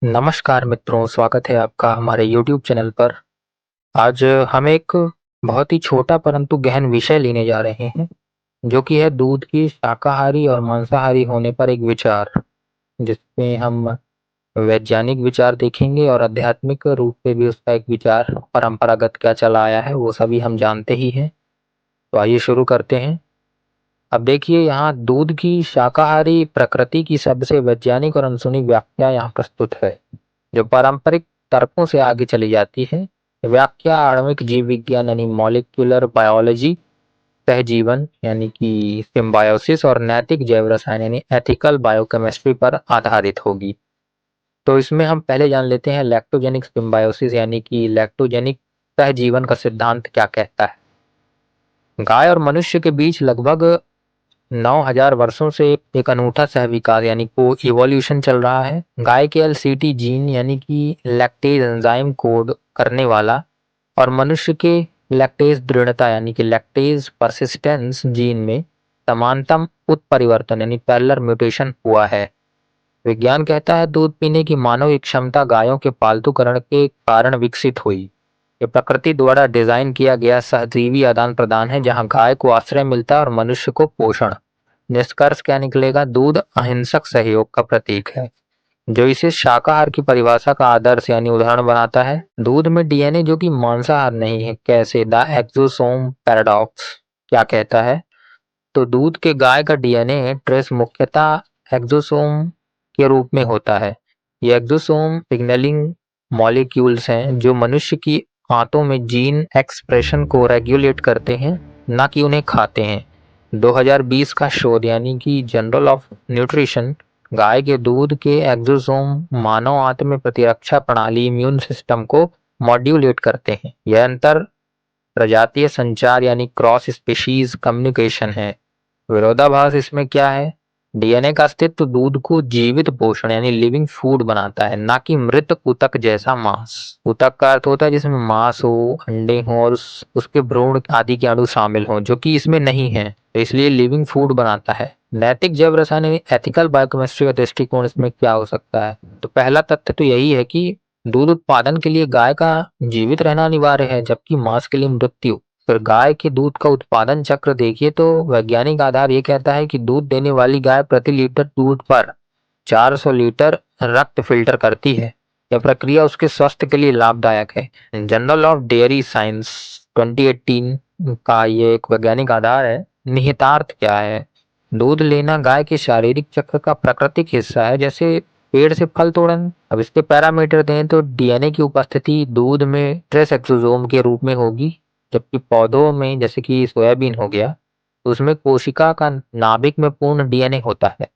नमस्कार मित्रों, स्वागत है आपका हमारे YouTube चैनल पर। आज हम एक बहुत ही छोटा परंतु गहन विषय लेने जा रहे हैं, जो कि है दूध की शाकाहारी और मांसाहारी होने पर एक विचार, जिसमें हम वैज्ञानिक विचार देखेंगे और आध्यात्मिक रूप से भी उसका एक विचार परंपरागत क्या चला आया है, वो सभी हम जानते ही हैं। तो आइए शुरू करते हैं। अब देखिए, यहाँ दूध की शाकाहारी प्रकृति की सबसे वैज्ञानिक और अनसुनी व्याख्या यहाँ प्रस्तुत है, जो पारंपरिक तर्कों से आगे चली जाती है। व्याख्या आणविक जीव विज्ञान यानी मॉलिक्यूलर बायोलॉजी, सहजीवन यानी कि सिम्बायोसिस और नैतिक जैव रसायन यानी एथिकल बायोकेमिस्ट्री पर आधारित होगी। तो इसमें हम पहले जान लेते हैं लैक्टोजेनिक सिम्बायोसिस यानी कि लैक्टोजेनिक सहजीवन का सिद्धांत क्या कहता है। गाय और मनुष्य के बीच लगभग 9000 वर्षों से एक अनूठा सहविकास यानी को इवोल्यूशन चल रहा है। गाय के एलसीटी जीन यानी कि लैक्टेज एंजाइम कोड करने वाला और मनुष्य के लैक्टेज दृढ़ता यानी कि लैक्टेज परसिस्टेंस जीन में समानतम उत्परिवर्तन यानी पैरेलल म्यूटेशन हुआ है। विज्ञान कहता है दूध पीने की मानव की क्षमता गायों के पालतूकरण के कारण विकसित हुई। ये प्रकृति द्वारा डिजाइन किया गया सहजीवी आदान प्रदान है, जहां गाय को आश्रय मिलता है और मनुष्य को पोषण। निष्कर्ष क्या निकलेगा? दूध अहिंसक सहयोग का प्रतीक है, जो इसे शाकाहार की परिभाषा का आदर्श यानी उदाहरण बनाता है। दूध में डीएनए जो कि मांसाहार नहीं है, कैसे? द एक्सोसोम पैराडॉक्स क्या कहता है? तो दूध के गाय का डीएनए ट्रेस मुख्यतः एक्सोसोम के रूप में होता है। ये एक्सोसोम सिग्नलिंग मॉलिक्यूल्स हैं जो मनुष्य की आंतों में जीन एक्सप्रेशन को रेगुलेट करते हैं, ना कि उन्हें खाते हैं। 2020 का शोध यानी कि जर्नल ऑफ न्यूट्रिशन गाय के दूध के एक्सोसोम मानव आंत में प्रतिरक्षा प्रणाली इम्यून सिस्टम को मॉड्यूलेट करते हैं। यह अंतर प्रजातीय संचार यानी क्रॉस स्पीशीज कम्युनिकेशन है। विरोधाभास इसमें क्या है? डीएनए का अस्तित्व दूध को जीवित पोषण यानी लिविंग फूड बनाता है, ना कि मृत ऊतक जैसा मांस। ऊतक का अर्थ होता है जिसमें मांस हो, अंडे हो और उसके भ्रूण आदि के अणु शामिल हों, जो कि इसमें नहीं है, तो इसलिए लिविंग फूड बनाता है। नैतिक जैव रसायन एथिकल बायोकेमिस्ट्री का दृष्टिकोण इसमें क्या हो सकता है? तो पहला तथ्य तो यही है कि दूध उत्पादन के लिए गाय का जीवित रहना अनिवार्य है, जबकि मांस के लिए मृत्यु। फिर गाय के दूध का उत्पादन चक्र देखिए तो वैज्ञानिक आधार ये कहता है कि दूध देने वाली गाय प्रति लीटर दूध पर 400 लीटर रक्त फिल्टर करती है। यह प्रक्रिया उसके स्वास्थ्य के लिए लाभदायक है। जर्नल ऑफ डेयरी साइंस 2018 का ये एक वैज्ञानिक आधार है। निहितार्थ क्या है? दूध लेना गाय के शारीरिक चक्र का प्राकृतिक हिस्सा है, जैसे पेड़ से फल तोड़न। अब इसके पैरामीटर दें तो डीएनए की उपस्थिति दूध में ट्रेस एक्सोसोम के रूप में होगी, जबकि पौधों में जैसे कि सोयाबीन हो गया, तो उसमें कोशिका का नाभिक में पूर्ण डीएनए होता है।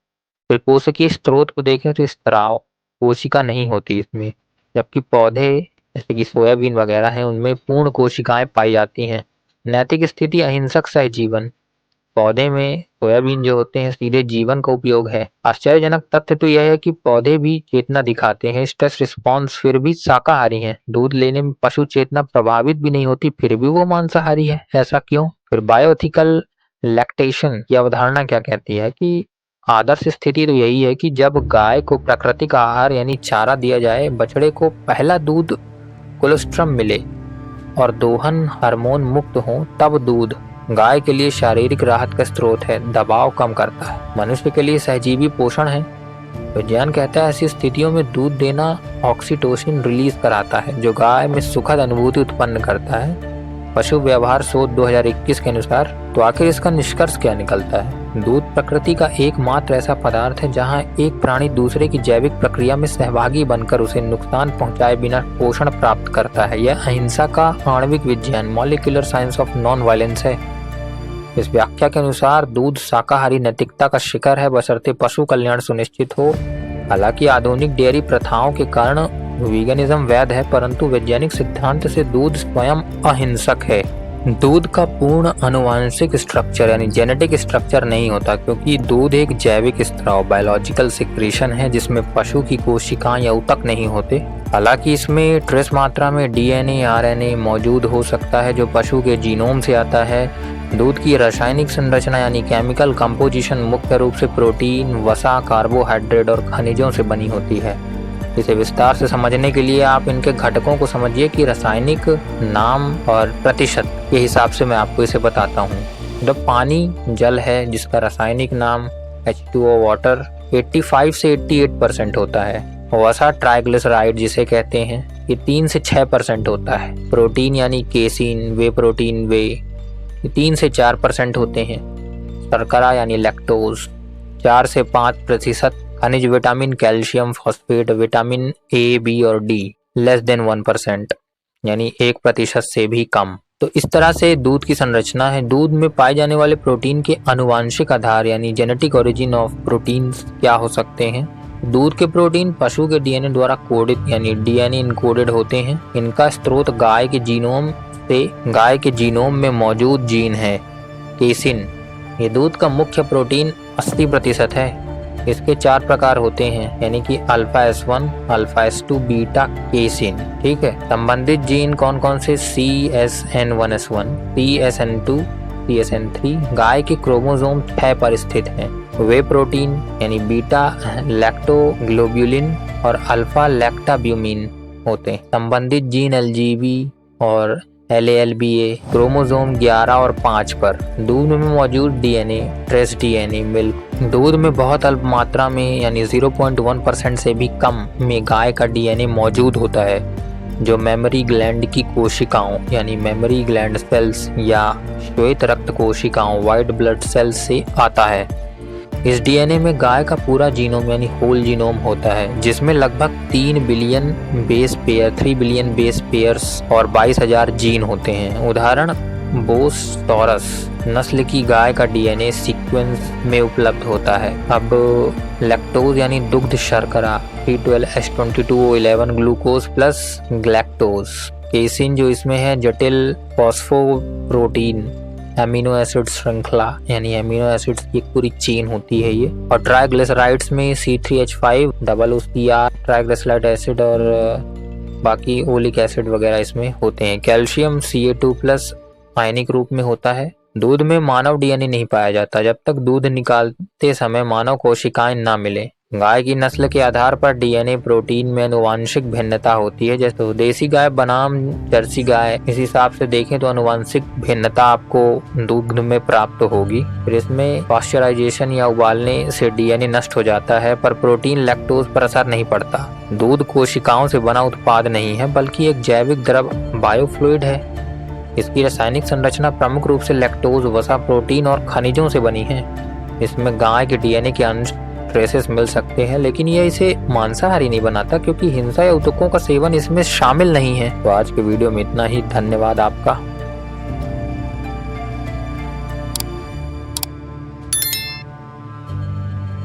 फिर कोशिकीय स्त्रोत को देखें तो स्त्राव कोशिका नहीं होती इसमें, जबकि पौधे जैसे कि सोयाबीन वगैरह हैं उनमें पूर्ण कोशिकाएं पाई जाती हैं। नैतिक स्थिति अहिंसक सहजीवन, पौधे में सोयाबीन जो होते हैं सीधे जीवन का उपयोग है। आश्चर्यजनक तथ्य तो यह है कि पौधे भी चेतना दिखाते हैं, स्ट्रेस रिस्पॉन्स, फिर भी शाकाहारी हैं। दूध लेने में पशु चेतना प्रभावित भी नहीं होती, फिर भी वो मांसाहारी है, ऐसा क्यों? फिर बायोएथिकल लैक्टेशन की अवधारणा क्या कहती है कि आदर्श स्थिति तो यही है कि जब गाय को प्राकृतिक आहार यानी चारा दिया जाए, बछड़े को पहला दूध कोलोस्ट्रम मिले और दोहन हार्मोन मुक्त हो, तब दूध गाय के लिए शारीरिक राहत का स्रोत है, दबाव कम करता है। मनुष्य के लिए सहजीवी पोषण है। विज्ञान कहता है ऐसी स्थितियों में दूध देना ऑक्सीटोसिन रिलीज कराता है, जो गाय में सुखद अनुभूति उत्पन्न करता है। पशु व्यवहार शोध 2021 के अनुसार। तो आखिर इसका निष्कर्ष क्या निकलता है? दूध प्रकृति का एकमात्र ऐसा पदार्थ है जहां एक प्राणी दूसरे की जैविक प्रक्रिया में सहभागी बनकर उसे नुकसान पहुंचाए बिना पोषण प्राप्त करता है। यह अहिंसा का आणविक विज्ञान molecular science of non violence है। इस व्याख्या के अनुसार दूध शाकाहारी नैतिकता का शिखर है, बशर्ते पशु कल्याण सुनिश्चित हो। हालांकि आधुनिक डेयरी प्रथाओं के कारण वीगनिज्म वैध है, परंतु वैज्ञानिक सिद्धांत से दूध स्वयं अहिंसक है। दूध का पूर्ण आनुवांशिक स्ट्रक्चर यानी जेनेटिक स्ट्रक्चर नहीं होता, क्योंकि दूध एक जैविक स्त्राव बायोलॉजिकल सिक्रीशन है जिसमें पशु की कोशिकाएं या ऊतक नहीं होते। हालांकि इसमें ट्रेस मात्रा में डीएनए आरएनए मौजूद हो सकता है जो पशु के जीनोम से आता है। दूध की रासायनिक संरचना यानी केमिकल कंपोजिशन मुख्य रूप से प्रोटीन, वसा, कार्बोहाइड्रेट और खनिजों से बनी होती है। इसे विस्तार से समझने के लिए आप इनके घटकों को समझिए कि रासायनिक नाम और प्रतिशत के हिसाब से मैं आपको इसे बताता हूँ। जब पानी जल है जिसका रासायनिक नाम H2O वाटर 85 से 88% होता है। वसा ट्राइग्लिसराइड जिसे कहते हैं ये 3 से 6% होता है। प्रोटीन यानी केसिन, वे प्रोटीन, वे 3 से 4% होते हैं। शर्करा यानी लैक्टोज 4 से 5%। खनिज vitamin, calcium, phosphate, vitamin A, B और डी लेस देन 1% यानी 1% से भी कम। तो इस तरह से दूध की संरचना है। दूध में पाए जाने वाले प्रोटीन के आनुवांशिक आधार यानी जेनेटिक ओरिजिन ऑफ प्रोटीन्स क्या हो सकते हैं। दूध के प्रोटीन पशु के डीएनए द्वारा कोडित यानी डीएनए इनकोडेड होते हैं। इनका स्रोत गाय के जीनोम में मौजूद जीन है केसिन। ये दूध का मुख्य प्रोटीन 80% है। इसके 4 प्रकार होते हैं यानी कि alpha S1, alpha S2, beta casein. ठीक है। संबंधित जीन कौन कौन से? CSN1S1, CSN2, CSN3 गाय के क्रोमोसोम 6 पर स्थित हैं। वे प्रोटीन यानी बीटा लैक्टोग्लोब्युलिन और अल्फा लैक्टाब्यूमिन होते हैं। संबंधित जीन LGB और LALBA क्रोमोसोम 11 और 5 पर। दूध में मौजूद डीएनए ट्रेस डीएनए मिल्क। दूध में बहुत अल्प मात्रा में यानी 0.1% से भी कम में गाय का डीएनए मौजूद होता है जो मेमोरी ग्लैंड की कोशिकाओं यानी मेमोरी ग्लैंड सेल्स या श्वेत रक्त कोशिकाओं व्हाइट ब्लड सेल्स से आता है। इस डीएनए में गाय का पूरा जीनोम यानी होल जीनोम होता है जिसमें लगभग 3 बिलियन बेस पेयर्स और 22,000 जीन होते हैं। उदाहरण बोस टॉरस नस्ल की गाय का डीएनए सीक्वेंस में उपलब्ध होता है। अब लैक्टोज यानी दुग्ध शर्करा 312H22O11 glucose plus galactose. Casein जो इसमें है जटिल फॉस्फोप्रोटीन एमिनो एसिड श्रृंखला यानी एमिनो एसिड्स की पूरी चेन होती है ये। और ट्राइग्लिसराइड्स में C3H5 OOCR ट्राइग्लिसराइड एसिड और बाकी ओलिक एसिड वगैरह इसमें होते हैं। कैल्शियम Ca2+ आयनिक रूप में होता है। दूध में मानव डीएनए नहीं पाया जाता जब तक दूध निकालते समय मानव कोशिकाएं ना मिले। गाय की नस्ल के आधार पर डीएनए प्रोटीन में आनुवांशिक भिन्नता होती है। जैसे देसी गाय बनाम जर्सी गाय, इस हिसाब से देखें तो आनुवांशिक भिन्नता आपको दूध में प्राप्त होगी। फिर इसमें पाश्चराइजेशन या उबालने से डीएनए नष्ट हो जाता है पर प्रोटीन लैक्टोज पर असर नहीं पड़ता। दूध कोशिकाओं से बना उत्पाद नहीं है बल्कि एक जैविक द्रव बायोफ्लूइड है। इसकी रासायनिक संरचना प्रमुख रूप से लैक्टोज, वसा, प्रोटीन और खनिजों से बनी है। इसमें गाय के डीएनए के अंश ट्रेसेस मिल सकते हैं लेकिन यह इसे मांसाहारी नहीं बनाता क्योंकि हिंसा या ऊतकों का सेवन इसमें शामिल नहीं है। तो आज के वीडियो में इतना ही। धन्यवाद आपका।